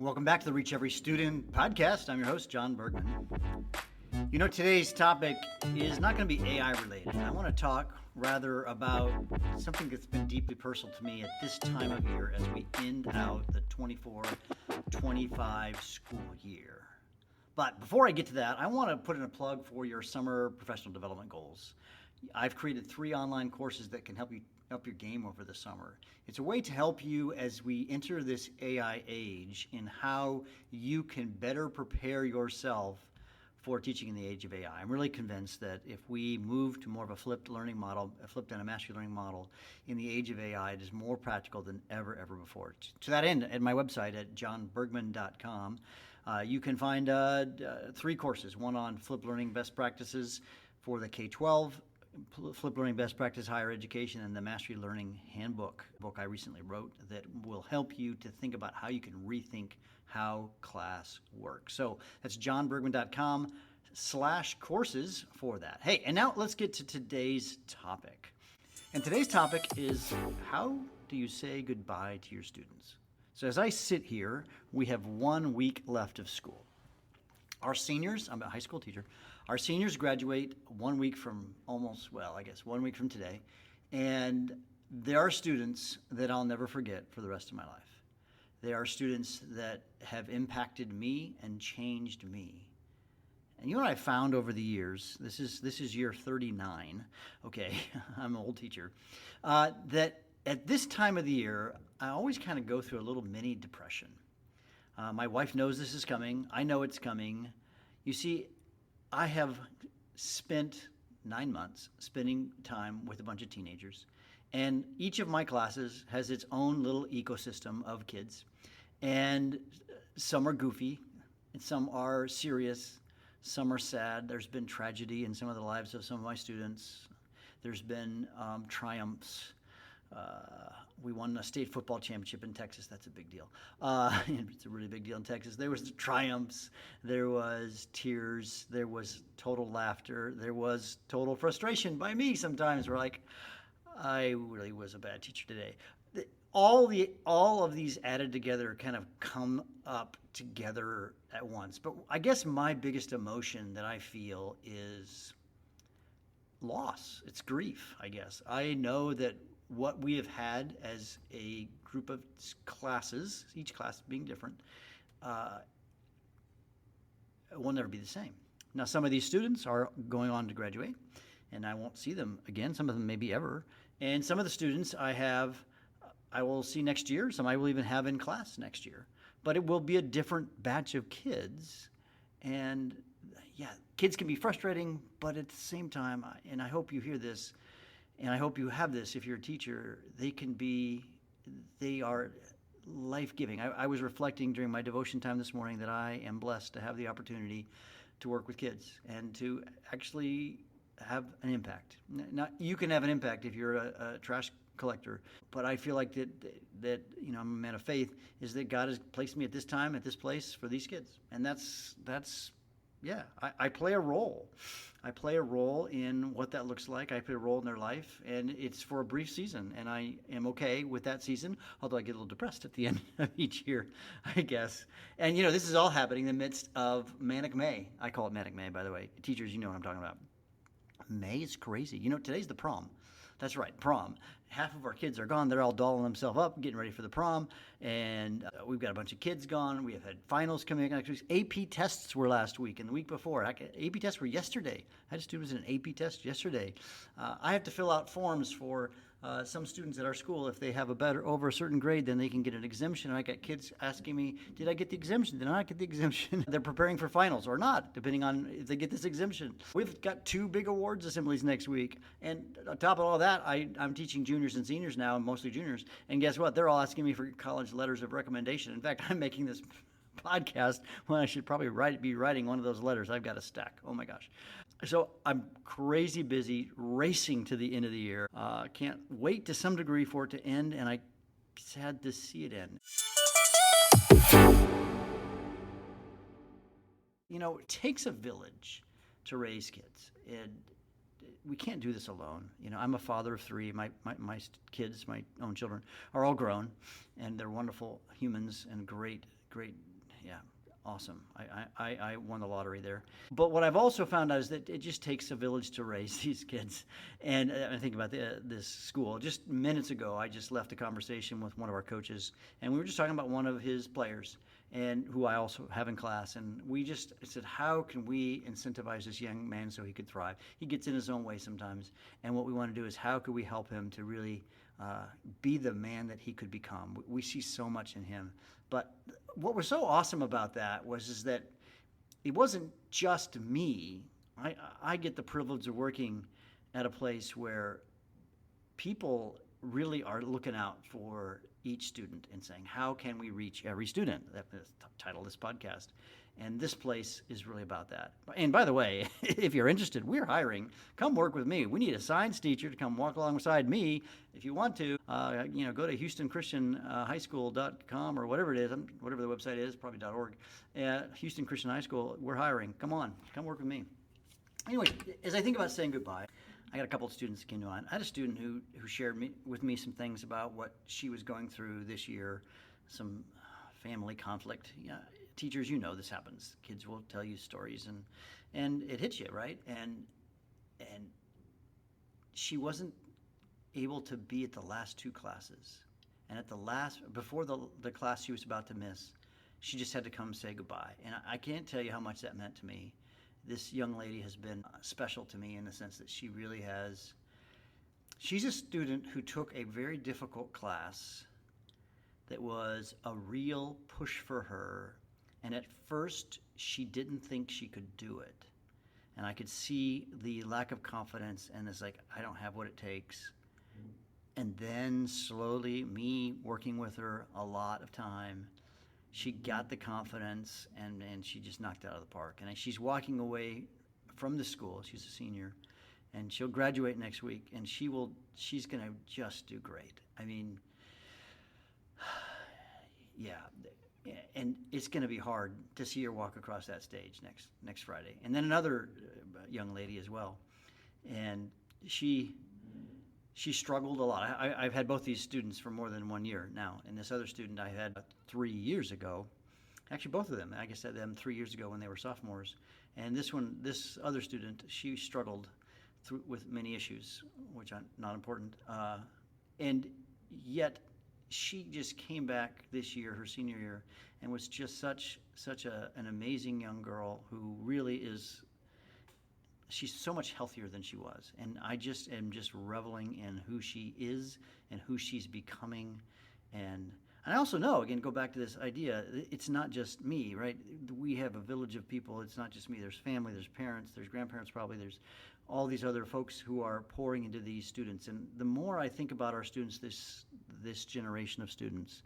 Welcome back to the Reach Every Student podcast. I'm your host, John Bergman. Today's topic is not going to be AI related. I want to talk rather about something that's been deeply personal to me at this time of year as we end out the 24-25 school year. But before I get to that, I want to put in a plug for your summer professional development goals. I've created 3 online courses that can help you up your game over the summer. It's a way to help you as we enter this AI age in how you can better prepare yourself for teaching in the age of AI. I'm really convinced that if we move to more of a flipped learning model, a flipped and a mastery learning model in the age of AI, it is more practical than ever before. To that end, at my website at johnbergman.com, you can find 3 courses, one on flipped learning best practices for the K-12, Flip Learning Best Practice Higher Education, and the Mastery Learning Handbook, a book I recently wrote that will help you to think about how you can rethink how class works. So that's johnbergman.com/courses for that. Hey, and now let's get to today's topic. And today's topic is, how do you say goodbye to your students? So as I sit here, we have 1 week left of school. Our seniors, I'm a high school teacher, our seniors graduate 1 week from 1 week from today. And there are students that I'll never forget for the rest of my life. They are students that have impacted me and changed me. And you know what I found over the years, this is year 39, okay, I'm an old teacher, that at this time of the year, I always kind of go through a little mini depression. My wife knows this is coming. I know it's coming. You see, I have spent 9 months spending time with a bunch of teenagers, and each of my classes has its own little ecosystem of kids, and some are goofy, and some are serious, some are sad. There's been tragedy in some of the lives of some of my students. There's been triumphs. We won a state football championship in Texas. That's a big deal. It's a really big deal in Texas. There was triumphs. There was tears. There was total laughter. There was total frustration by me sometimes. We're like, I really was a bad teacher today. All of these added together kind of come up together at once. But I guess my biggest emotion that I feel is loss. It's grief, I guess. I know that what we have had as a group of classes, each class being different, will never be the same. Now, some of these students are going on to graduate, and I won't see them again, some of them maybe ever. And some of the students I will see next year, some I will even have in class next year. But it will be a different batch of kids. And yeah, kids can be frustrating, but at the same time, and I hope you hear this, and I hope you have this if you're a teacher, they are life-giving. I was reflecting during my devotion time this morning that I am blessed to have the opportunity to work with kids and to actually have an impact. Now, you can have an impact if you're a trash collector, but I feel like that I'm a man of faith, is that God has placed me at this time, at this place for these kids. And that's I play a role. I play a role in what that looks like. I play a role in their life, and it's for a brief season, and I am okay with that season, although I get a little depressed at the end of each year, I guess. And, this is all happening in the midst of Manic May. I call it Manic May, by the way. Teachers, you know what I'm talking about. May is crazy. Today's the prom. That's right, prom. Half of our kids are gone. They're all dolling themselves up, getting ready for the prom. And we've got a bunch of kids gone. We have had finals coming up next week. AP tests were last week and the week before. AP tests were yesterday. I had students in an AP test yesterday. I have to fill out forms for some students at our school. If they have over a certain grade, then they can get an exemption. And I got kids asking me, did I get the exemption? Did I not get the exemption? They're preparing for finals or not, depending on if they get this exemption. We've got 2 big awards assemblies next week. And on top of all that, I'm teaching juniors and seniors now, mostly juniors. And guess what? They're all asking me for college letters of recommendation. In fact, I'm making this podcast when I should probably be writing one of those letters. I've got a stack. Oh my gosh. So I'm crazy busy, racing to the end of the year. Can't wait to some degree for it to end, and I'm sad to see it end. It takes a village to raise kids. We can't do this alone. I'm a father of 3. My kids, my own children, are all grown, and they're wonderful humans and great Yeah, awesome. I won the lottery there. But what I've also found out is that it just takes a village to raise these kids. And I think about this school. Just minutes ago, I just left a conversation with one of our coaches, and we were just talking about one of his players, and who I also have in class. And we just said, how can we incentivize this young man so he could thrive? He gets in his own way sometimes. And what we want to do is, how could we help him to really be the man that he could become? We see so much in him. But what was so awesome about that is that it wasn't just me. I get the privilege of working at a place where people really are looking out for each student and saying, how can we reach every student? That's the title of this podcast. And this place is really about that. And by the way, if you're interested, we're hiring. Come work with me. We need a science teacher to come walk alongside me. If you want to, go to HoustonChristianHighSchool.com or whatever it is, whatever the website is, probably .org. Houston Christian High School, we're hiring. Come on, come work with me. Anyway, as I think about saying goodbye, I got a couple of students that came to mind. I had a student who shared with me some things about what she was going through this year, some family conflict. Teachers, this happens. Kids will tell you stories, and it hits you, right? And she wasn't able to be at the last two classes. And before the class she was about to miss, she just had to come say goodbye. And I can't tell you how much that meant to me. This young lady has been special to me in the sense that she's a student who took a very difficult class that was a real push for her. And at first, she didn't think she could do it. And I could see the lack of confidence, and it's like, I don't have what it takes. And then slowly, me working with her a lot of time, she got the confidence, and she just knocked it out of the park. And she's walking away from the school. She's a senior, and she'll graduate next week, and she's going to just do great. I mean, yeah. And it's going to be hard to see her walk across that stage next Friday. And then another young lady as well. And she struggled a lot. I've had both these students for more than 1 year now. And this other student I had 3 years ago. Actually, both of them. I guess I had them 3 years ago when they were sophomores. And this other student, she struggled with many issues, which are not important. And yet, she just came back this year, her senior year, and was just such an amazing young girl who really she's so much healthier than she was. And I just am just reveling in who she is and who she's becoming. And I also know, again, go back to this idea, it's not just me, right? We have a village of people. It's not just me. There's family, there's parents, there's grandparents probably, there's all these other folks who are pouring into these students. And the more I think about our students, this generation of students,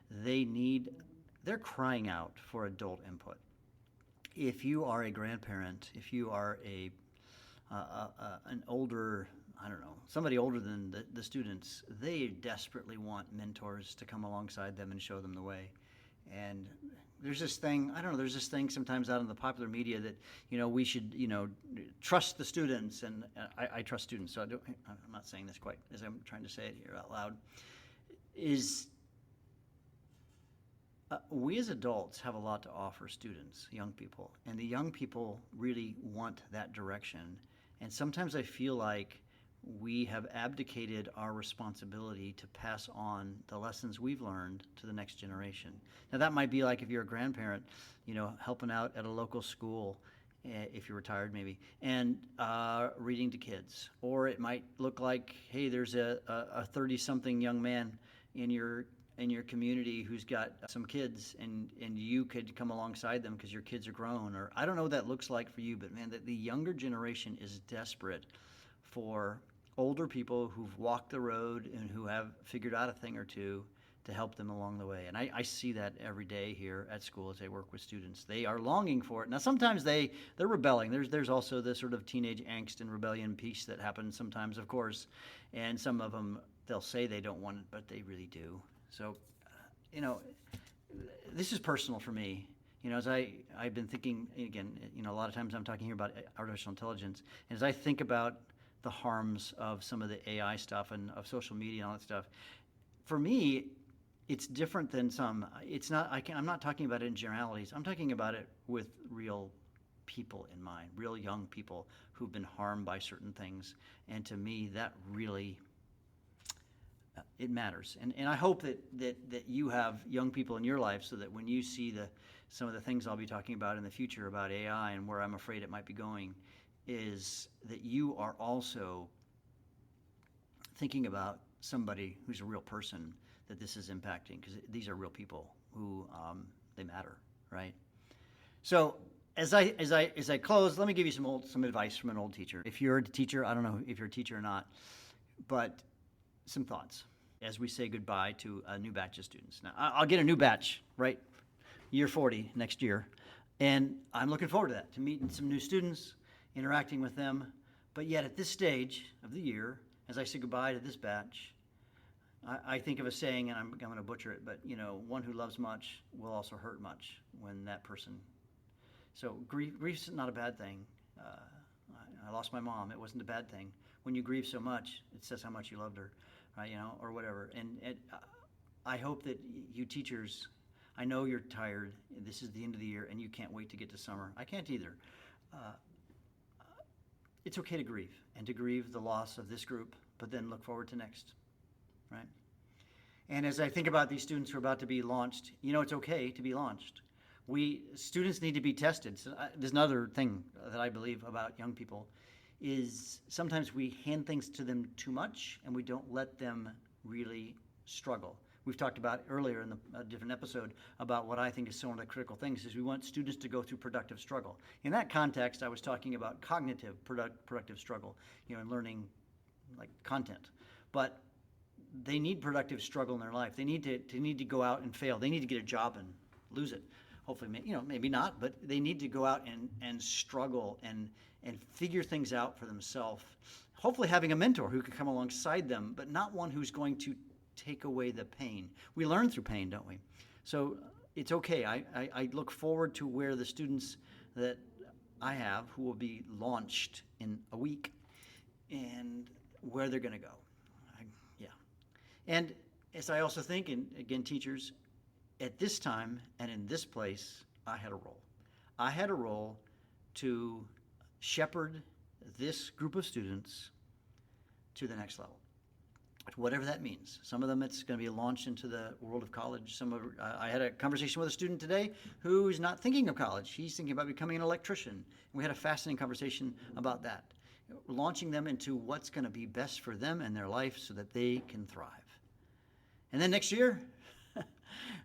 they're crying out for adult input. If you are a grandparent, if you are an older, I don't know, somebody older than the students, they desperately want mentors to come alongside them and show them the way. And there's this thing sometimes out in the popular media that, we should, trust the students. And I trust students, so I'm not saying this quite as I'm trying to say it here out loud. We as adults have a lot to offer students, young people. And the young people really want that direction. And sometimes I feel like we have abdicated our responsibility to pass on the lessons we've learned to the next generation. Now, that might be like if you're a grandparent, helping out at a local school, if you're retired maybe, and reading to kids. Or it might look like, hey, there's a 30-something young man in your community who's got some kids, and you could come alongside them because your kids are grown. Or I don't know what that looks like for you, but man, the younger generation is desperate for older people who've walked the road and who have figured out a thing or two to help them along the way. And I see that every day here at school as I work with students. They are longing for it. Now, sometimes they're rebelling. There's also the sort of teenage angst and rebellion piece that happens sometimes, of course. And some of them, they'll say they don't want it, but they really do. So, this is personal for me. As I've been thinking, again, a lot of times I'm talking here about artificial intelligence. And as I think about the harms of some of the AI stuff and of social media and all that stuff, for me, it's different than some. It's not. I'm not talking about it in generalities. I'm talking about it with real people in mind, real young people who've been harmed by certain things. And to me, that really it matters. And I hope that you have young people in your life, so that when you see some of the things I'll be talking about in the future about AI and where I'm afraid it might be going, is that you are also thinking about somebody who's a real person that this is impacting, because these are real people who they matter, right? So as I close, let me give you some advice from an old teacher. If you're a teacher, I don't know if you're a teacher or not, but some thoughts as we say goodbye to a new batch of students. Now, I'll get a new batch, right? Year 40 next year, and I'm looking forward to that, to meeting some new students, interacting with them. But yet at this stage of the year, as I say goodbye to this batch, I think of a saying, and I'm going to butcher it, but one who loves much will also hurt much when that person. So grief's not a bad thing. I lost my mom. It wasn't a bad thing. When you grieve so much, it says how much you loved her, right? Or whatever. And I hope that you teachers, I know you're tired. This is the end of the year, and you can't wait to get to summer. I can't either. It's okay to grieve, and to grieve the loss of this group, but then look forward to next. Right? And as I think about these students who are about to be launched, it's okay to be launched. Students need to be tested. So there's another thing that I believe about young people is sometimes we hand things to them too much and we don't let them really struggle. We've talked about earlier in a different episode about what I think is one of the critical things is we want students to go through productive struggle. In that context, I was talking about cognitive productive struggle, in learning like content. But they need productive struggle in their life. They need to go out and fail. They need to get a job and lose it. Hopefully, maybe not, but they need to go out and struggle and figure things out for themselves. Hopefully having a mentor who can come alongside them, but not one who's going to take away the pain. We learn through pain, don't we? So it's okay. I look forward to where the students that I have who will be launched in a week and where they're going to go. And as I also think, and again, teachers, at this time and in this place, I had a role. I had a role to shepherd this group of students to the next level, whatever that means. Some of them, it's going to be launched into the world of college. I had a conversation with a student today who's not thinking of college. He's thinking about becoming an electrician. And we had a fascinating conversation about that, launching them into what's going to be best for them and their life so that they can thrive. And then next year,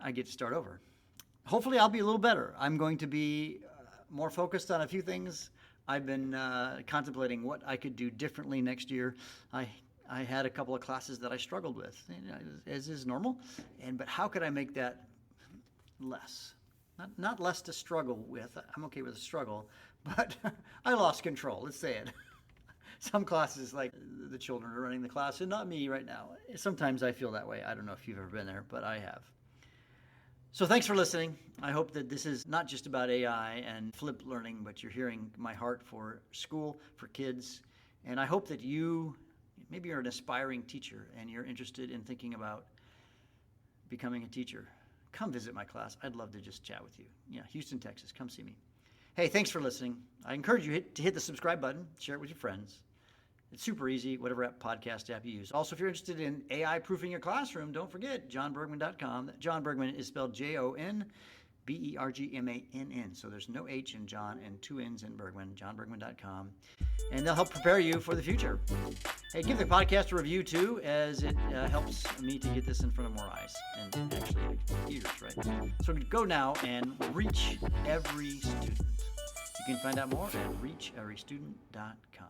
I get to start over. Hopefully, I'll be a little better. I'm going to be more focused on a few things. I've been contemplating what I could do differently next year. I had a couple of classes that I struggled with, as is normal. But how could I make that less? Not less to struggle with. I'm okay with a struggle, but I lost control. Let's say it. Some classes, like the children are running the class and not me right now. Sometimes I feel that way. I don't know if you've ever been there, but I have. So thanks for listening. I hope that this is not just about AI and flipped learning, but you're hearing my heart for school, for kids. And I hope that maybe you're an aspiring teacher and you're interested in thinking about becoming a teacher. Come visit my class. I'd love to just chat with you. Houston, Texas. Come see me. Hey, thanks for listening. I encourage you to hit the subscribe button, share it with your friends. It's super easy, whatever podcast app you use. Also, if you're interested in AI proofing your classroom, don't forget johnbergman.com. John Bergman is spelled JONBERGMANN. So there's no H in John and 2 N's in Bergman, johnbergman.com. And they'll help prepare you for the future. Hey, give the podcast a review too, as it helps me to get this in front of more eyes and actually ears, right? So go now and reach every student. You can find out more at reacheverystudent.com.